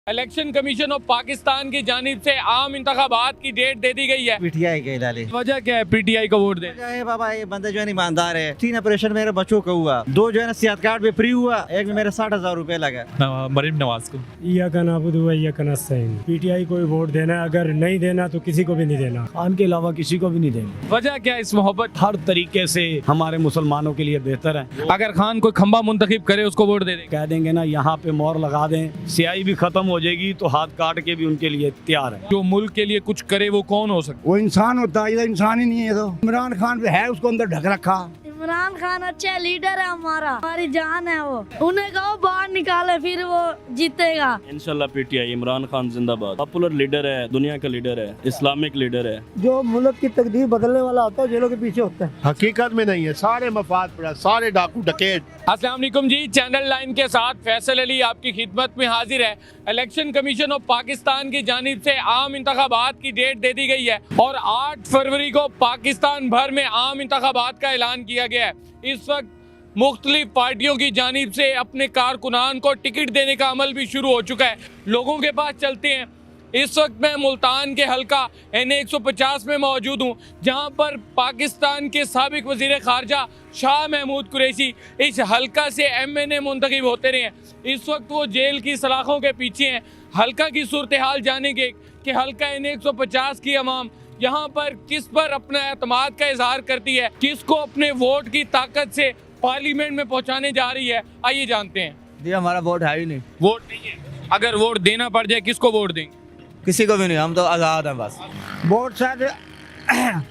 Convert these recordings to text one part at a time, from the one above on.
Election commission of Pakistan की जानिब से आम इंतखाबात की डेट दे दी गई है। पीटीआई के डाले वजह क्या है पीटीआई को वोट दे? है बाबा, ये बंदा जो है ईमानदार है। 3 ऑपरेशन मेरे बच्चों का हुआ, 2 जो है ना सेहत कार्ड पे फ्री हुआ, एक में मेरे 60,000 रुपए लगा। मरीम नवाज को इय्याका नअबुदु व इय्याका नस्तईन। पीटीआई को वोट देना है, अगर नहीं देना तो किसी को भी नहीं देना। खान के अलावा किसी को भी नहीं देंगे। वजह क्या है इस मोहब्बत? हर तरीके से हमारे मुसलमानों के लिए बेहतर है। अगर खान कोई खंबा मुंतखब करे उसको वोट दे देंगे। कह देंगे ना यहाँ पे मोहर लगा दें, स्याही भी खत्म हो जाएगी तो हाथ काट के भी उनके लिए तैयार है। जो मुल्क के लिए कुछ करे वो कौन हो सकता? वो इंसान होता है, ये इंसान ही नहीं है। तो इमरान खान पे है, उसको अंदर ढक रखा। इमरान खान अच्छा लीडर है, हमारी जान है वो। उन्हें कहो बाहर निकाले, फिर वो जीतेगा। इंशाल्लाह पीटीआई। इमरान खान जिंदाबाद। पॉपुलर लीडर है, दुनिया का लीडर है, इस्लामिक लीडर है। जो मुल्क की तकदीर बदलने वाला होता है जेलों के पीछे होता है। हकीकत में नहीं है, सारे मफाद पर सारे डाकू डकैत। अस्सलाम वालेकुम जी, चैनल लाइन के साथ फैसल अली आपकी खिदमत में हाजिर है। इलेक्शन कमीशन ऑफ पाकिस्तान की जानिब से आम इंतखाबात की डेट दे दी गई है और 8 फरवरी को पाकिस्तान भर में आम इंतखाबात का ऐलान किया गया है। इस वक्त मुख्तलिफ पार्टियों की जानिब से अपने कारकुनान को टिकट देने का अमल भी शुरू हो चुका है। लोगों के पास चलते हैं। इस वक्त मैं मुल्तान के हल्का NA 150 में मौजूद हूँ, जहाँ पर पाकिस्तान के साबिक वज़ीर ख़ारजा शाह महमूद कुरैशी इस हल्का से MNA मुंतखब होते रहे हैं। इस वक्त वो जेल की सलाखों के पीछे हैं। हल्का की सूरत हाल जानेंगे कि हल्का NA 150 की अवाम यहाँ पर किस पर अपना एतमाद का इजहार करती है, किसको अपने वोट की ताकत से पार्लियामेंट में पहुँचाने जा रही है। आइए जानते हैं। जी हमारा वोट है ही नहीं। वोट नहीं है, अगर वोट देना पड़ जाए किसको वोट देंगे? किसी को भी नहीं, हम तो आज़ाद हैं बस। वोट सर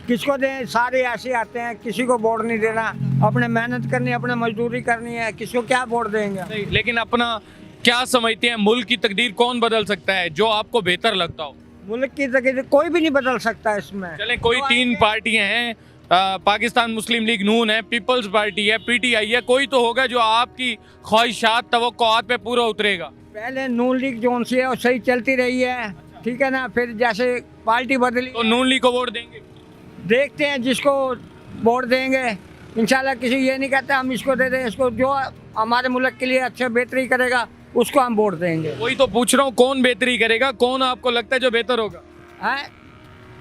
किसको दें, सारे ऐसे आते हैं, किसी को वोट नहीं देना। अपने मेहनत करनी, अपने मजदूरी करनी है, किसको क्या वोट देंगे। लेकिन अपना क्या समझते हैं, मुल्क की तकदीर कौन बदल सकता है जो आपको बेहतर लगता हो? मुल्क की तकदीर कोई भी नहीं बदल सकता इसमें। चले कोई 3 पार्टियां हैं, पाकिस्तान मुस्लिम लीग नून है, पीपल्स पार्टी है, PTI है। कोई तो होगा जो आपकी ख्वाहिशात तवक्कुआत पे पूरा उतरेगा। पहले नून लीग जोन सी है वो सही चलती रही है, ठीक है ना। फिर जैसे पार्टी बदली तो नून लीग को वोट देंगे। देखते हैं जिसको वोट देंगे। इंशाल्लाह किसी ये नहीं कहते हम इसको दे दें, इसको जो हमारे मुल्क के लिए अच्छा बेहतरी करेगा उसको हम वोट देंगे। वही तो पूछ रहा हूँ, कौन बेहतरी करेगा, कौन आपको लगता है जो बेहतर होगा? है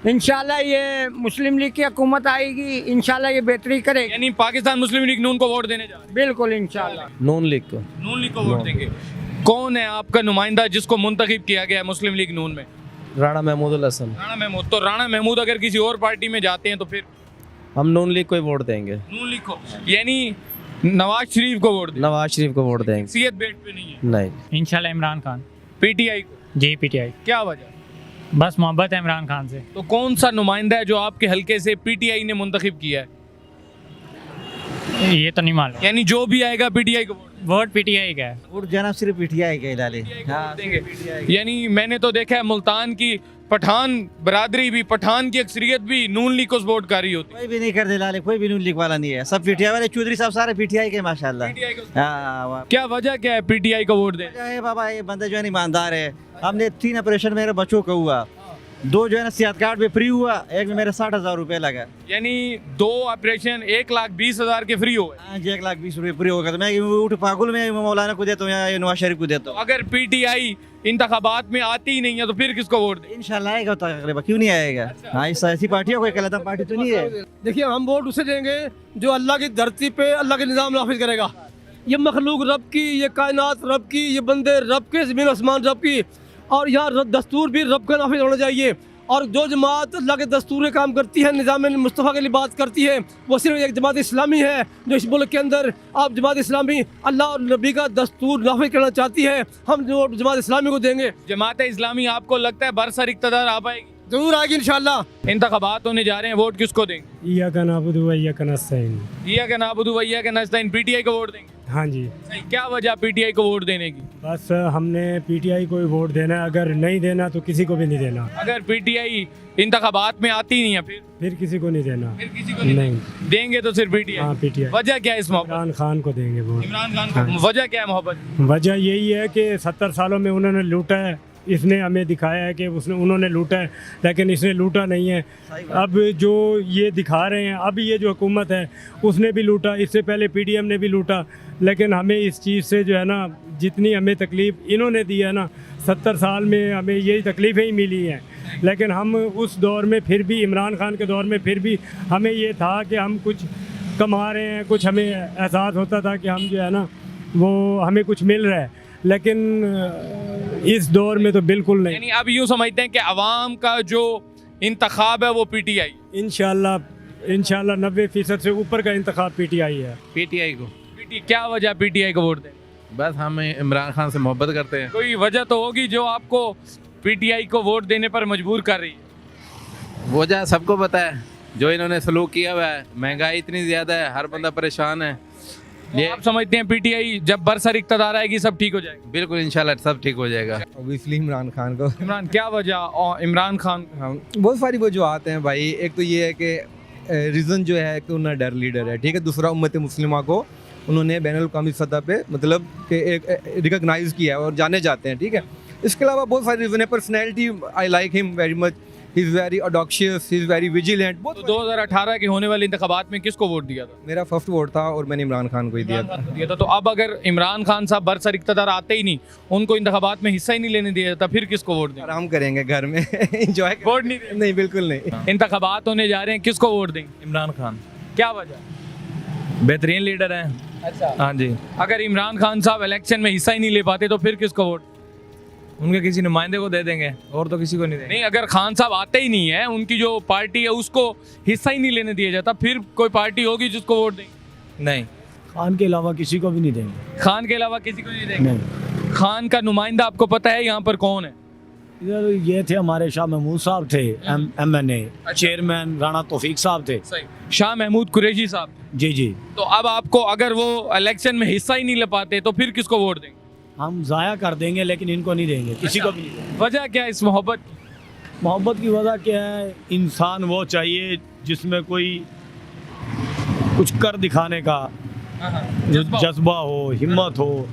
इंशाल्लाह ये मुस्लिम लीग की हुकूमत आएगी, इंशाल्लाह ये बेहतरी करेगी। यानी पाकिस्तान मुस्लिम लीग नून को वोट देने जा रहे हैं? बिल्कुल इंशाल्लाह नून लीग को। नून लीग को वोट देंगे। कौन है आपका नुमाइंदा जिसको मुंतखब किया गया है मुस्लिम लीग नून में? राणा महमूद हसन। राणा महमूद। तो राणा महमूद अगर किसी और पार्टी में जाते हैं तो फिर? हम नून लीग को ही वोट देंगे। नून लीग को, यानी नवाज शरीफ को वोट देंगे? नवाज शरीफ को वोट देंगे। सीयत बेट पे नहीं है? नहीं। इंशाल्लाह इमरान खान। PTI को? जी पीटीआई। क्या वजह? बस मोहब्बत है इमरान खान से। तो कौन सा नुमाइंदा है जो आपके हल्के से PTI ने मुंतखब किया है? ये तो नहीं मालूम। यानी जो भी आएगा PTI को वोट पीटीआई का है। वोट जनाब सिर्फ पीटीआई के डाले। वोट देंगे। यानी मैंने तो देखा है मुल्तान की पठान बरादरी भी, पठान की अक्सरियत भी नून लीग को वोट कर रही होती है। कोई भी नहीं कर दे लाले, कोई भी नून लीग वाला नहीं है, सब पीटीआई वाले। चौधरी साहब सारे पीटीआई के माशाल्लाह। हाँ। क्या वजह क्या है PTI को वोट दे? है बाबा, ये बंदा जो है ईमानदार है। हमने 3 ऑपरेशन मेरे बच्चों का हुआ, 2 जो है ना सेहत कार्ड पे फ्री हुआ, एक में मेरे 60,000 रुपए लगा। यानी 2 ऑपरेशन 1,20,000 के फ्री हो गए। हाँ जी, 1,20,000 रुपए फ्री होगा। तो मैं उठ पागुल में मौलाना को देता हूँ या नवाज शरीफ को देता हूँ। अगर PTI इंतखाबात में आती ही नहीं है तो फिर किसको वोट दे? इंशाल्लाह आएगा, तकरीबन क्यों नहीं आएगा। हाँ, इस ऐसी पार्टी है, कोई कलता पार्टी तो नहीं है। देखिए हम वोट उसे देंगे जो अल्लाह की धरती पे अल्लाह के निज़ाम नाफिज करेगा। ये मखलूक रब की, ये कायनात रब की, ये बंदे रब के, ज़मीन आसमान रब की, और यहाँ दस्तूर भी रब का नाफिज होना चाहिए। और जो जमात अल्लाह के दस्तूर के काम करती है, निज़ाम मुस्तफ़ा के लिए बात करती है, वो सिर्फ एक जमात इस्लामी है जो इस मुल्क के अंदर आप जमात इस्लामी अल्लाह और नबी का दस्तूर नाफिज करना चाहती है। हम जो जमात इस्लामी को देंगे। जमात इस्लामी आपको लगता है बरसर इक़्तिदार आ पाएगी? जरूर आएगी इंशाल्लाह। इंतखाबात होने जा रहे हैं, वोट किसको देंगे? इय्याका नअबुदु व इय्याका नस्तईन। इय्याका नअबुदु व इय्याका नस्तईन। PTI को वोट देंगे? हाँ जी। सही। क्या वजह PTI को वोट देने की? बस हमने पीटीआई को ही वोट देना है, अगर नहीं देना तो किसी को भी नहीं देना। अगर PTI इंतखाबात में आती नहीं है फिर किसी को नहीं देना। फिर किसी को नहीं देंगे तो सिर्फ PTI। हाँ पीटीआई। वजह क्या है इस मोहब्बत? इमरान खान को देंगे वोट। इमरान खान को। वजह क्या है मोहब्बत? वजह यही है कि 70 सालों में उन्होंने लूटा है, इसने हमें दिखाया है कि उन्होंने लूटा है, लेकिन इसने लूटा नहीं है। अब जो ये दिखा रहे हैं, अब ये जो हुकूमत है उसने भी लूटा, इससे पहले PDM ने भी लूटा, लेकिन हमें इस चीज़ से जो है ना, जितनी हमें तकलीफ़ इन्होंने दी है ना, 70 साल में हमें यही तकलीफ़ें ही मिली हैं, लेकिन हम उस दौर में फिर भी, इमरान खान के दौर में फिर भी हमें ये था कि हम कुछ कमा रहे हैं, कुछ हमें एहसास होता था कि हम जो है ना वो हमें कुछ मिल रहा है, लेकिन इस दौर में तो बिल्कुल नहीं। यानी अब यूँ समझते हैं कि अवाम का जो इंतखाब है वो पीटीआई। इंशाल्लाह 90% से ऊपर का इंतखाब पीटीआई है। पीटीआई को। क्या वजह पीटीआई को वोट दें? बस हम इमरान खान से मोहब्बत करते हैं। कोई वजह तो होगी जो आपको पीटीआई को वोट देने पर मजबूर कर रही है। वजह सबको पता है, जो इन्होंने सलूक किया हुआ है, महंगाई इतनी ज़्यादा है, हर बंदा परेशान है। ये आप समझते हैं पीटीआई जब बरसर इक़्तिदार आएगी सब ठीक हो जाएगा? बिल्कुल इंशाल्लाह सब ठीक हो जाएगा। ऑब्वियसली इमरान खान को। इमरान, क्या वजह? और इमरान खान बहुत सारी वजूहत हैं भाई। एक तो ये है कि रीज़न जो है कि उन्हें डर लीडर है, ठीक है। दूसरा उम्मत मुस्लिमा को उन्होंने बैनुल-अक़वामी सतह पे मतलब कि एक रिकॉग्नाइज़ किया है और जाने जाते हैं, ठीक है। इसके अलावा बहुत सारे रीज़न है। Personality, I like him very much, he is very audacious, he is very vigilant. तो 2018 के होने वाले इंतखाबात में किसको वोट दिया था? मेरा फर्स्ट वोट था और मैंने इमरान खान को ही दिया था। तो अब अगर इमरान खान साहब बरसर इक़्तिदार आते ही नहीं, उनको इंतखाबात में हिस्सा ही नहीं लेने दिया जाता, फिर किसको वोट दें? आराम करेंगे घर में, एंजॉय। वोट नहीं बिल्कुल नहीं। इंतखाबात होने जा रहे हैं, किसको वोट देंगे? इमरान खान। क्या वजह? बेहतरीन लीडर हैं। अच्छा, हाँ जी। अगर इमरान खान साहब इलेक्शन में हिस्सा ही नहीं ले पाते तो फिर किसको वोट? उनके किसी नुमाइंदे को दे देंगे और तो किसी को नहीं देंगे। नहीं, अगर खान साहब आते ही नहीं है, उनकी जो पार्टी है उसको हिस्सा ही नहीं लेने दिया जाता, फिर कोई पार्टी होगी जिसको वोट देंगे? नहीं, खान के अलावा किसी को भी नहीं देंगे। खान के अलावा किसी को नहीं देंगे? नहीं। खान का नुमाइंदा आपको पता है यहाँ पर कौन है? इधर ये थे हमारे शाह महमूद साहब थे, MNA चेयरमैन राणा तौफीक साहब थे। सही, शाह महमूद कुरैशी साहब। जी जी। तो अब आपको अगर वो इलेक्शन में हिस्सा ही नहीं ले पाते तो फिर किसको वोट देंगे? हम ज़ाया कर देंगे, लेकिन इनको नहीं देंगे, किसी को भी नहीं देंगे। वजह क्या है इस मोहब्बत की? मोहब्बत की वजह क्या है? इंसान वो चाहिए जिसमें कोई कुछ कर दिखाने का जज्बा हो, हिम्मत हो।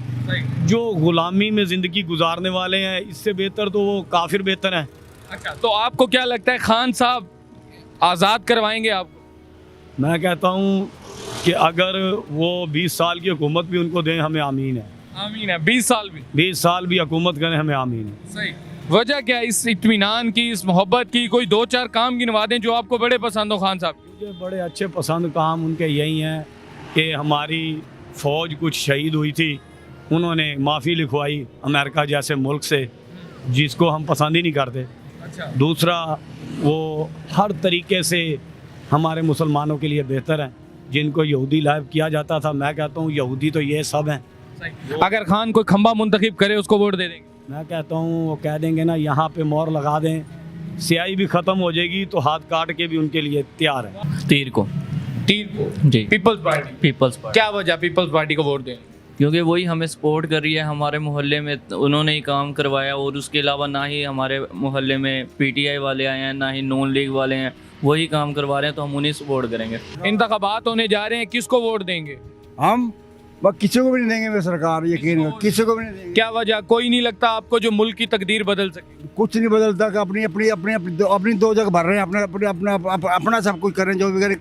जो गुलामी में ज़िंदगी गुजारने वाले हैं, इससे बेहतर तो वो काफिर बेहतर हैं। अच्छा, तो आपको क्या लगता है खान साहब आज़ाद करवाएंगे आपको? मैं कहता हूँ कि अगर वो 20 साल की हुकूमत भी उनको दें, हमें आमीन है। आमीन है। 20 साल भी? 20 साल भी हुकूमत करें, हमें आमीन है। सही। वजह क्या है इस इत्मीनान की, इस मोहब्बत की? कोई 2-4 काम गिनवा दें जो आपको बड़े पसंद हो खान साहब। मुझे बड़े अच्छे पसंद काम उनके यही हैं कि हमारी फ़ौज कुछ शहीद हुई थी, उन्होंने माफ़ी लिखवाई अमेरिका जैसे मुल्क से, जिसको हम पसंद ही नहीं करते। अच्छा। दूसरा, वो हर तरीके से हमारे मुसलमानों के लिए बेहतर हैं। जिनको यहूदी लाइव किया जाता था, मैं कहता हूँ यहूदी तो ये सब हैं। अगर खान कोई खंबा मुंतखब करे उसको वोट दे देंगे? मैं कहता हूँ वो कह देंगे ना, यहाँ पे मोहर लगा दें, स्याही भी ख़त्म हो जाएगी तो हाथ काट के भी उनके लिए तैयार है। तीर को। तीर को? जी। People's Party? People's Party. क्या वजह पीपल्स पार्टी को वोट दें? क्योंकि वही हमें सपोर्ट कर रही है, हमारे मोहल्ले में उन्होंने ही काम करवाया, और उसके अलावा ना ही हमारे मोहल्ले में पीटीआई वाले आए हैं, ना ही नॉन लीग वाले हैं, वही काम करवा रहे हैं, तो हम उन्हें सपोर्ट करेंगे। इंतखाबात होने जा रहे हैं, किसको वोट देंगे? हम किसी को भी नहीं देंगे। मैं सरकार यकीन किसी को भी नहीं देंगे। क्या वजह? कोई नहीं लगता आपको जो मुल्क की तकदीर बदल सके? कुछ नहीं बदलता कि अपनी दो जगह भर रहे हैं, अपना सब कुछ कर रहे हैं, जो भी करें।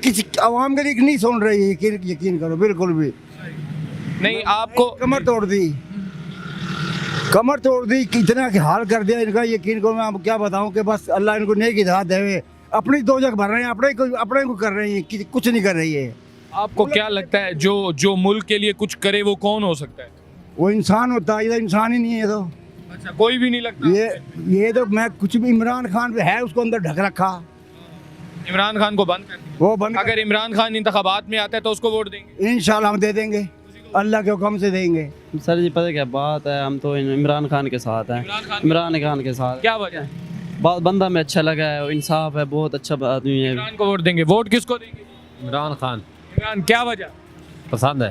किसी आवाम के लिए नहीं सुन रही है, यकीन करो, बिल्कुल भी नहीं। आपको कमर तोड़ दी, कितना हाल कर दिया इनका, यकीन करो। मैं आपको क्या बताऊं कि बस अल्लाह इनको नेक हिदायत देवे। अपनी दो जगह भर रहे हैं, अपने को कर रहे हैं, कुछ नहीं कर रही है। आपको क्या लगता है जो मुल्क के लिए कुछ करे वो कौन हो सकता है? वो इंसान होता है, ये इंसान ही नहीं है। तो अच्छा, कोई भी नहीं लगता? ये तो मैं कुछ भी, इमरान खान पे है, उसको अंदर ढक रखा। इमरान खान को बंद कर दिया। वो बंद। अगर इमरान खान इंतखाबात में आता है तो उसको वोट देंगे? इंशाल्लाह हम दे देंगे, अल्लाह के हुक्म से देंगे। सर जी पता क्या बात है, हम तो इमरान खान के साथ हैं। इमरान खान के साथ। क्या वजह? बहुत बंदा में अच्छा लगा है, इंसाफ है, बहुत अच्छा आदमी है। इमरान को वोट देंगे। वोट किसको देंगे? इमरान खान। इमरान, क्या वजह? पसंद है।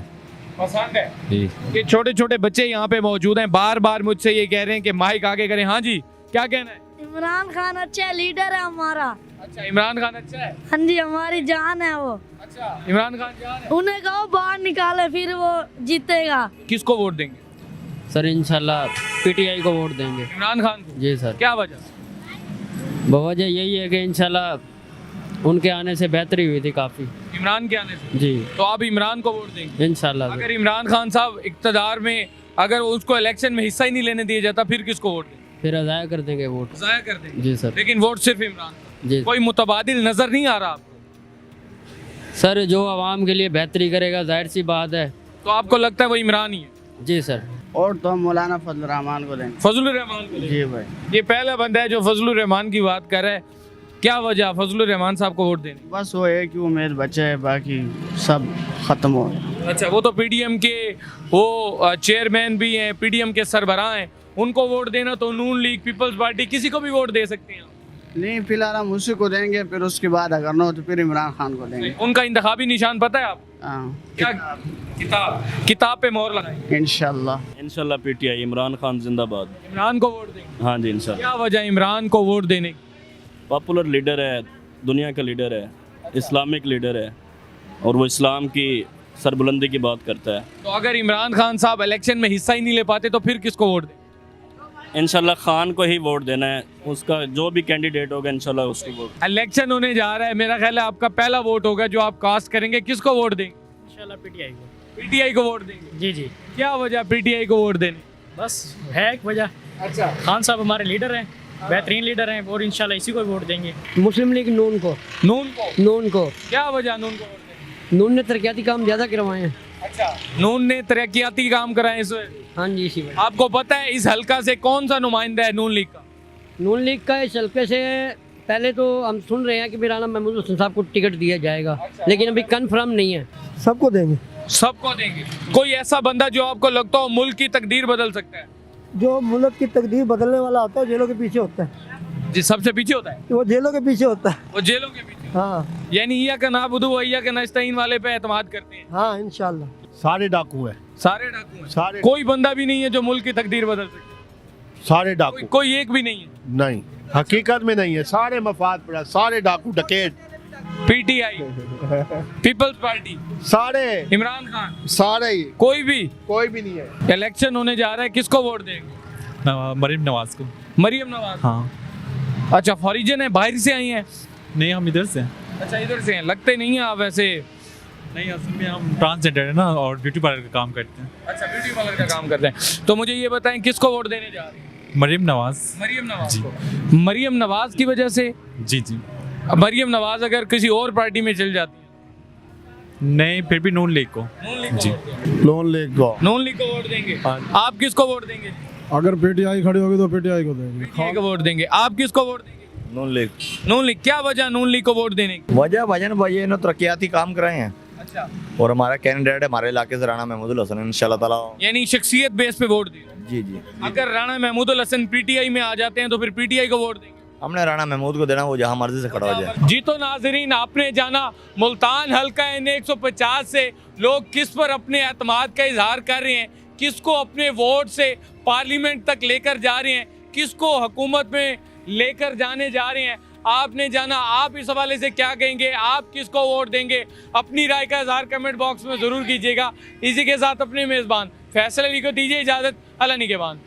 पसंद है जी। ये छोटे छोटे बच्चे यहाँ पे मौजूद हैं, बार बार मुझसे ये कह रहे हैं कि माइक आगे करें। हाँ जी, क्या कहना है? इमरान खान अच्छा लीडर है हमारा। अच्छा, इमरान खान अच्छा है? हाँ जी, हमारी जान है वो। अच्छा, इमरान खान जान है? उन्हें कहो बाहर निकाले, फिर वो जीतेगा। किसको वोट देंगे? सर इंशाल्लाह पीटीआई को वोट देंगे। इमरान खान को? जी सर। क्या वजह? वजह यही है कि इंशाल्लाह उनके आने से बेहतरी हुई थी काफ़ी। इमरान के आने से? जी। तो आप इमरान को वोट देंगे? इंशाल्लाह। अगर इमरान खान साहब इक़्तिदार में अगर उसको इलेक्शन में हिस्सा ही नहीं लेने दिया जाता फिर किसको वोट दें? फिर ज़ाया कर देंगे वोट। ज़ाया कर देंगे जी सर। लेकिन वोट सिर्फ इमरान खान। जी कोई मुतबादिल नजर नहीं आ रहा आपको? सर, जो आवाम के लिए बेहतरी करेगा जाहिर सी बात है। तो आपको लगता है वो इमरान ही है? जी सर। और तो हम मौलाना फजल रहमान को देंगे। फजलुर रहमान को जी भाई। ये पहला बंदा है जो फजलुर रहमान की बात कर रहा है। क्या वजह फजलुर रहमान साहब को वोट देने? बस वो एक ही उम्मीद बचे है, बाकी सब खत्म हो गया। अच्छा, वो तो पीडीएम के वो चेयरमैन भी हैं, पीडीएम के सरबराह हैं, उनको वोट देना तो नून लीग, पीपल्स पार्टी, किसी को भी वोट दे सकते हैं। नहीं, फिलहाल हम उसी को देंगे, फिर उसके बाद अगर ना हो तो फिर इमरान खान को देंगे। उनका इंतखाबी निशान पता है आप? हाँ। क्या? किताब पे मोहर लगाएंगे इंशाल्लाह पीटीआई, इमरान खान जिंदाबाद। इमरान को वोट देंगे? हाँ जी इंशाल्लाह। क्या वजह इमरान को वोट देने की? पॉपुलर लीडर है, दुनिया का लीडर है, इस्लामिक लीडर है और वो इस्लाम की सरबुलंदी की बात करता है। तो अगर इमरान खान साहब इलेक्शन में हिस्सा ही नहीं ले पाते तो फिर किसको वोट दें? इंशाल्लाह खान को ही वोट देना है, उसका जो भी कैंडिडेट होगा इंशाल्लाह उसको वोट। इलेक्शन होने जा रहा है, मेरा ख्याल है आपका पहला वोट होगा जो आप कास्ट करेंगे, किसको वोट देंगे? इंशाल्लाह पीटीआई को। पीटीआई को वोट देंगे? जी जी। क्या वजह पीटीआई को वोट देने? बस है एक वजह। अच्छा, खान साहब हमारे लीडर हैं, बेहतरीन लीडर हैं और इंशाल्लाह इसी को वोट देंगे। मुस्लिम लीग नून को। नून को? क्या वजह नून को वोट देने? नून ने तरक्याती काम ज़्यादा करवाए हैं। अच्छा, नून ने तरक्याती काम कराए इस वजह? हाँ जी, इसी वजह। आपको पता है इस हल्का से कौन सा नुमाइंदा है नून लीग का? नून लीग का इस हल्के से पहले तो हम सुन रहे हैं कि मिराना महमूद हसन साहब को टिकट दिया जाएगा, लेकिन अभी कन्फर्म नहीं है। सबको देंगे। सबको देंगे? कोई ऐसा बंदा जो आपको लगता हो मुल्क की तकदीर बदल सकता है? जो मुल्क की तकदीर बदलने वाला होता है जेलों के पीछे होता है। जी, सबसे पीछे होता है? वो जेलों के पीछे होता है। वो जेलों के पीछे? हाँ। यानी इया का नाबुदु व इया का नस्तईन वाले पे एतमाद करते हैं? हाँ इंशाल्लाह। सारे डाकू हैं, सारे डाकू हैं? सारे। कोई बंदा भी नहीं है जो मुल्क की तकदीर बदल सके? सारे डाकू। कोई एक भी नहीं है? नहीं, हकीकत में नहीं है, सारे मफाद पर, सारे डाकू डकैत। पीटीआई, पीपल्स पार्टी, सारे, इमरान खान, सारे ही, कोई भी नहीं है। इलेक्शन होने जा रहा है, किसको वोट देंगे? मरीम नवाज को। मरियम नवाज? हाँ। अच्छा, फॉरिजन है, बाहर से आई हैं? नहीं, हम इधर से। अच्छा, इधर से हैं, लगते नहीं है आप वैसे। नहीं, असल में हम ट्रांसजेंडर है ना और ब्यूटी पार्लर का काम करते हैं। अच्छा, ब्यूटी पार्लर का काम करते हैं। तो मुझे ये बताएं किसको वोट देने जा रहे हैं? मरीम नवाज। मरियम नवाज जी। को। मरियम नवाज की वजह से? जी जी। अब मरियम नवाज अगर किसी और पार्टी में चल जाती है? नहीं, फिर भी नून लीग को। जी। लोन लेग को। नून लीग को वोट देंगे? आप किसको वोट देंगे? अगर पीटीआई खड़ी होगी तो पीटीआई को देंगे। पीटीआई को वोट देंगे। आप किसको वोट देंगे? नून लीग। नून लीग। क्या वजह नून लीग को वोट देने की? वजह भजन भाई इन्होंने तरक्याती काम कराए हैं। अच्छा। और हमारा कैंडिडेट है हमारे इलाके से राणा महमूद हसन, इंशाल्लाह ताला। यानी शख्सियत बेस पे वोट दी? जी जी। अगर राणा महमूद हसन पीटीआई में आ जाते हैं तो फिर पीटीआई को वोट देंगे? हमने राणा महमूद को देना, वो जहाँ मर्जी से खड़ा हो जाए। जी तो नाजरीन, आपने जाना मुल्तान हल्का N150 से लोग किस पर अपने एतमाद का इजहार कर रहे हैं, किसको अपने वोट से पार्लियामेंट तक लेकर जा रहे हैं, किसको हुकूमत में लेकर जाने जा रहे हैं। आपने जाना, आप इस हवाले से क्या कहेंगे, आप किसको वोट देंगे? अपनी राय का इजहार कमेंट बॉक्स में ज़रूर कीजिएगा। इसी के साथ अपने मेज़बान फैसल अली को दीजिए इजाज़त। अल्लाह निगहबान।